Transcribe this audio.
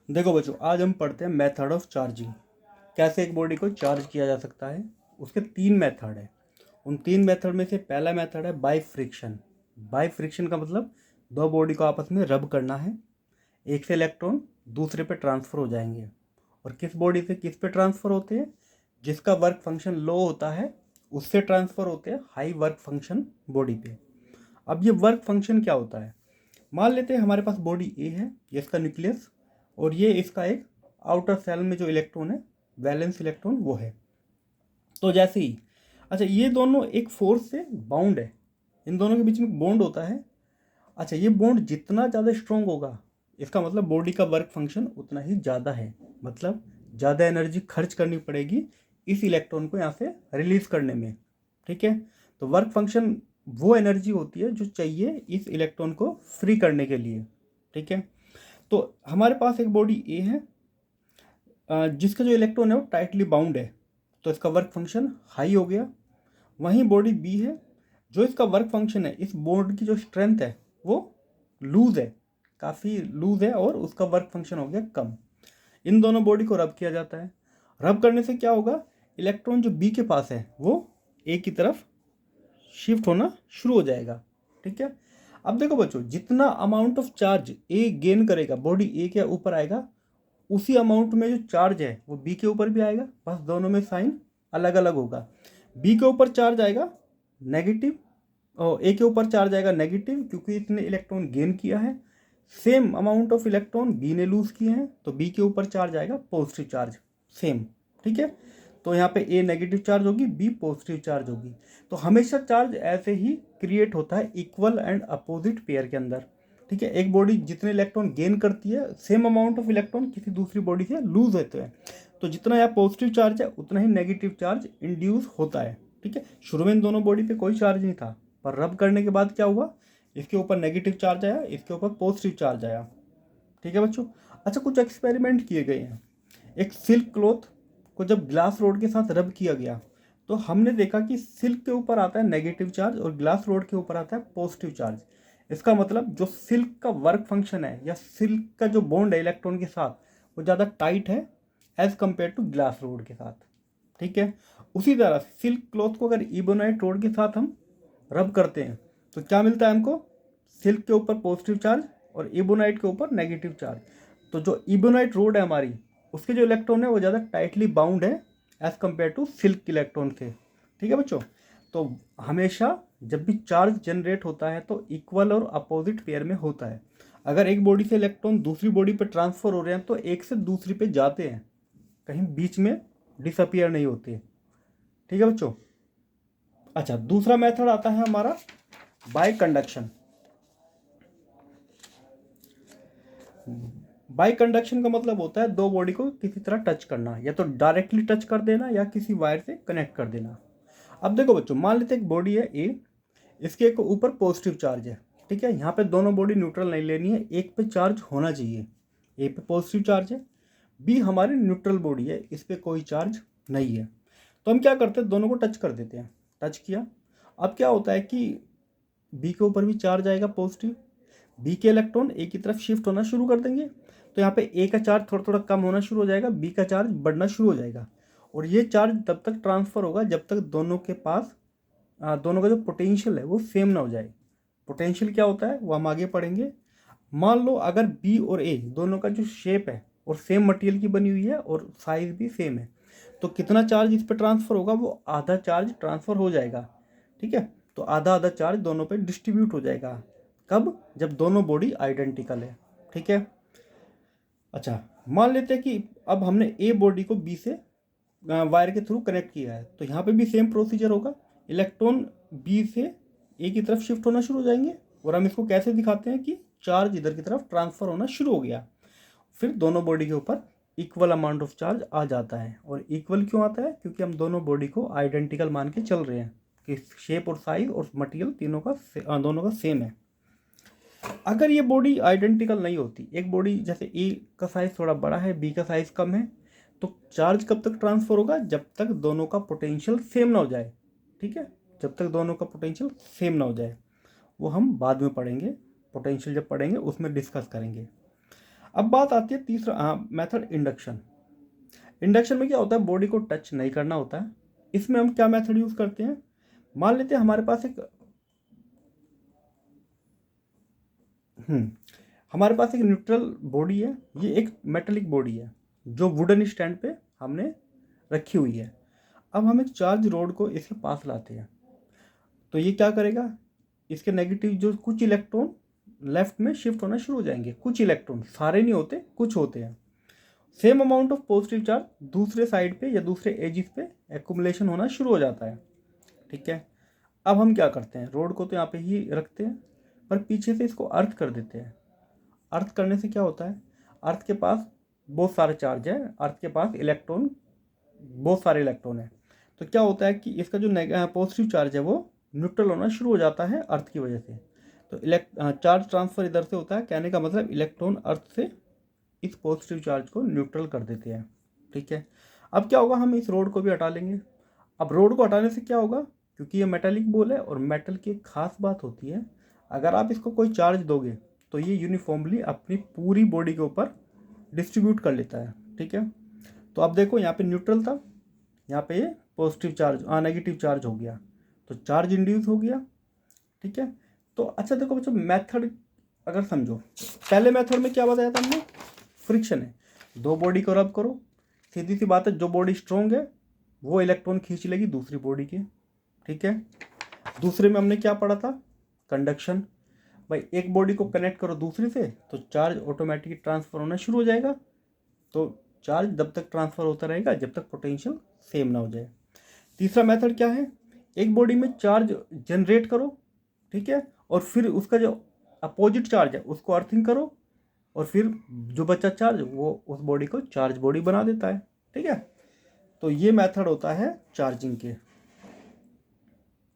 देखो बच्चों, आज हम पढ़ते हैं मेथड ऑफ चार्जिंग। कैसे एक बॉडी को चार्ज किया जा सकता है। उसके 3 मेथड है। उन 3 मेथड में से पहला मेथड है बाय फ्रिक्शन। बाय फ्रिक्शन का मतलब दो बॉडी को आपस में रब करना है, एक से इलेक्ट्रॉन दूसरे पे ट्रांसफ़र हो जाएंगे। और किस बॉडी से किस पे ट्रांसफ़र होते हैं? जिसका वर्क फंक्शन लो होता है उससे ट्रांसफ़र होते हैं हाई वर्क फंक्शन बॉडी पे। अब ये वर्क फंक्शन क्या होता है? मान लेते हैं हमारे पास बॉडी ए है, ये इसका न्यूक्लियस, और ये इसका एक आउटर सेल में जो इलेक्ट्रॉन है, वैलेंस इलेक्ट्रॉन वो है। तो जैसे ही अच्छा, ये दोनों एक फोर्स से बाउंड है, इन दोनों के बीच में बॉन्ड होता है। अच्छा, ये बॉन्ड जितना ज़्यादा स्ट्रॉन्ग होगा, इसका मतलब बॉडी का वर्क फंक्शन उतना ही ज़्यादा है, मतलब ज़्यादा एनर्जी खर्च करनी पड़ेगी इस इलेक्ट्रॉन को यहाँ से रिलीज करने में। ठीक है, तो वर्क फंक्शन वो एनर्जी होती है जो चाहिए इस इलेक्ट्रॉन को फ्री करने के लिए। ठीक है, तो हमारे पास एक बॉडी ए है जिसका जो इलेक्ट्रॉन है वो टाइटली बाउंड है, तो इसका वर्क फंक्शन हाई हो गया। वहीं बॉडी बी है, जो इसका वर्क फंक्शन है, इस बॉन्ड की जो स्ट्रेंथ है वो लूज है, काफ़ी लूज है, और उसका वर्क फंक्शन हो गया कम। इन दोनों बॉडी को रब किया जाता है। रब करने से क्या होगा? इलेक्ट्रॉन जो बी के पास है वो ए की तरफ शिफ्ट होना शुरू हो जाएगा। ठीक है, अब देखो बच्चों, जितना amount of charge A gain करेगा, बॉडी ए के ऊपर आएगा, उसी अमाउंट में जो चार्ज है वो बी के ऊपर भी आएगा, बस दोनों में साइन अलग अलग होगा। बी के ऊपर चार्ज आएगा नेगेटिव और ए के ऊपर चार्ज आएगा नेगेटिव, क्योंकि इसने इलेक्ट्रॉन गेन किया है। Same amount of electron B ने लूज किए हैं, तो बी के ऊपर चार्ज आएगा पॉजिटिव चार्ज, सेम। ठीक है, तो यहाँ पे ए नेगेटिव चार्ज होगी, बी पॉजिटिव चार्ज होगी। तो हमेशा चार्ज ऐसे ही क्रिएट होता है इक्वल एंड अपोजिट पेयर के अंदर। ठीक है, एक बॉडी जितने इलेक्ट्रॉन गेन करती है, सेम अमाउंट ऑफ इलेक्ट्रॉन किसी दूसरी बॉडी से लूज होते हैं, तो जितना यहाँ पॉजिटिव चार्ज है उतना ही नेगेटिव चार्ज इंड्यूस होता है। ठीक है, शुरू में इन दोनों बॉडी पे कोई चार्ज नहीं था, पर रब करने के बाद क्या हुआ? इसके ऊपर नेगेटिव चार्ज आया, इसके ऊपर पॉजिटिव चार्ज आया। ठीक है बच्चों, अच्छा, कुछ एक्सपेरिमेंट किए गए हैं। एक सिल्क क्लॉथ को जब ग्लास रोड के साथ रब किया गया, तो हमने देखा कि सिल्क के ऊपर आता है नेगेटिव चार्ज और ग्लास रोड के ऊपर आता है पॉजिटिव चार्ज। इसका मतलब जो सिल्क का वर्क फंक्शन है या सिल्क का जो बॉन्ड है इलेक्ट्रॉन के साथ, वो ज़्यादा टाइट है as compare to glass rod के साथ। ठीक है, उसी तरह सिल्क क्लॉथ को अगर इबोनाइट रोड के साथ हम रब करते हैं तो क्या मिलता है हमको? सिल्क के ऊपर पॉजिटिव चार्ज और इबोनाइट के ऊपर नेगेटिव चार्ज। तो जो इबोनाइट रोड है हमारी, उसके जो इलेक्ट्रॉन है वो ज़्यादा टाइटली बाउंड है as compare to silk electron से। ठीक है बच्चों, तो हमेशा जब भी चार्ज जनरेट होता है तो इक्वल और अपोजिट पेयर में होता है। अगर एक बॉडी से इलेक्ट्रॉन दूसरी बॉडी पे ट्रांसफर हो रहे हैं तो एक से दूसरी पे जाते हैं, कहीं बीच में डिसअपियर नहीं होते। ठीक है बच्चों, अच्छा, दूसरा मेथड आता है हमारा बाय कंडक्शन। बाय कंडक्शन का मतलब होता है दो बॉडी को किसी तरह टच करना, या तो डायरेक्टली टच कर देना या किसी वायर से कनेक्ट कर देना। अब देखो बच्चों, मान लेते एक बॉडी है ए, इसके एक ऊपर पॉजिटिव चार्ज है। ठीक है, यहाँ पे दोनों बॉडी न्यूट्रल नहीं लेनी है, एक पे चार्ज होना चाहिए। ए पे पॉजिटिव चार्ज है, बी हमारी न्यूट्रल बॉडी है, इस पर कोई चार्ज नहीं है। तो हम क्या करते हैं, दोनों को टच कर देते हैं। टच किया, अब क्या होता है कि बी के ऊपर भी चार्ज आएगा पॉजिटिव, बी के इलेक्ट्रॉन ए की तरफ शिफ्ट होना शुरू कर देंगे, तो यहाँ पे ए का चार्ज थोड़ा थोड़ा कम होना शुरू हो जाएगा, बी का चार्ज बढ़ना शुरू हो जाएगा। और ये चार्ज तब तक ट्रांसफ़र होगा जब तक दोनों के पास दोनों का जो पोटेंशियल है वो सेम ना हो जाए। पोटेंशियल क्या होता है वो हम आगे पढ़ेंगे। मान लो अगर बी और ए दोनों का जो शेप है और सेम मटेरियल की बनी हुई है और साइज भी सेम है, तो कितना चार्ज इस पर ट्रांसफ़र होगा? वो आधा चार्ज ट्रांसफ़र हो जाएगा। ठीक है, तो आधा आधा चार्ज दोनों पे डिस्ट्रीब्यूट हो जाएगा। कब? जब दोनों बॉडी आइडेंटिकल है। ठीक है, अच्छा, मान लेते हैं कि अब हमने ए बॉडी को बी से वायर के थ्रू कनेक्ट किया है, तो यहाँ पे भी सेम प्रोसीजर होगा। इलेक्ट्रॉन बी से ए की तरफ शिफ्ट होना शुरू हो जाएंगे, और हम इसको कैसे दिखाते हैं कि चार्ज इधर की तरफ ट्रांसफ़र होना शुरू हो गया। फिर दोनों बॉडी के ऊपर इक्वल अमाउंट ऑफ चार्ज आ जाता है। और इक्वल क्यों आता है? क्योंकि हम दोनों बॉडी को आइडेंटिकल मान के चल रहे हैं कि शेप और साइज और मटेरियल तीनों का दोनों का सेम है। अगर ये बॉडी आइडेंटिकल नहीं होती, एक बॉडी जैसे ए का साइज थोड़ा बड़ा है, बी का साइज कम है, तो चार्ज कब तक ट्रांसफर होगा? जब तक दोनों का पोटेंशियल सेम ना हो जाए। ठीक है, जब तक दोनों का पोटेंशियल सेम ना हो जाए, वो हम बाद में पढ़ेंगे, पोटेंशियल जब पढ़ेंगे उसमें डिस्कस करेंगे। अब बात आती है तीसरा मेथड, इंडक्शन। इंडक्शन में क्या होता है, बॉडी को टच नहीं करना होता है। इसमें हम क्या मेथड यूज करते हैं, मान लेते हैं हमारे पास एक हमारे पास एक न्यूट्रल बॉडी है, ये एक मेटेलिक बॉडी है जो वुडन स्टैंड पे हमने रखी हुई है। अब हम एक चार्ज रोड को इसके पास लाते हैं, तो ये क्या करेगा, इसके नेगेटिव जो कुछ इलेक्ट्रॉन लेफ्ट में शिफ्ट होना शुरू हो जाएंगे। कुछ इलेक्ट्रॉन, सारे नहीं होते, कुछ होते हैं। Same amount of positive charge दूसरे साइड पे या दूसरे एजिस पे एक्युमुलेशन होना शुरू हो जाता है। ठीक है, अब हम क्या करते हैं, रोड को तो यहाँ पे ही रखते हैं, पर पीछे से इसको अर्थ कर देते हैं। अर्थ करने से क्या होता है, अर्थ के पास बहुत सारे चार्ज है, अर्थ के पास इलेक्ट्रॉन, बहुत सारे इलेक्ट्रॉन है। तो क्या होता है कि इसका जो पॉजिटिव चार्ज है वो न्यूट्रल होना शुरू हो जाता है अर्थ की वजह से। तो चार्ज ट्रांसफर इधर से होता है, कहने का मतलब इलेक्ट्रॉन अर्थ से इस पॉजिटिव चार्ज को न्यूट्रल कर देते हैं। ठीक है, अब क्या होगा, हम इस रोड को भी हटा लेंगे। अब रोड को हटाने से क्या होगा, क्योंकि ये मेटालिक बॉल है और मेटल की एक खास बात होती है, अगर आप इसको कोई चार्ज दोगे तो ये यूनिफॉर्मली अपनी पूरी बॉडी के ऊपर डिस्ट्रीब्यूट कर लेता है। ठीक है, तो अब देखो यहाँ पे न्यूट्रल था, यहाँ पे ये पॉजिटिव चार्ज नेगेटिव चार्ज हो गया, तो चार्ज इंड्यूस हो गया। ठीक है, तो अच्छा देखो बच्चों, मेथड अगर समझो, पहले मेथड में क्या बताया था हमने, फ्रिक्शन है, दो बॉडी को रब करो, सीधी सी बात है, जो बॉडी स्ट्रॉन्ग है वो इलेक्ट्रॉन खींच लेगी दूसरी बॉडी के। ठीक है, दूसरे में हमने क्या पढ़ा था, कंडक्शन। भाई एक बॉडी को कनेक्ट करो दूसरे से तो चार्ज ऑटोमेटिकली ट्रांसफर होना शुरू हो जाएगा। तो चार्ज जब तक ट्रांसफर होता रहेगा जब तक पोटेंशियल सेम ना हो जाए। तीसरा मेथड क्या है, एक बॉडी में चार्ज जनरेट करो, ठीक है, और फिर उसका जो अपोजिट चार्ज है उसको अर्थिंग करो, और फिर जो बचा चार्ज वो उस बॉडी को चार्ज बॉडी बना देता है। ठीक है, तो ये मेथड होता है चार्जिंग के।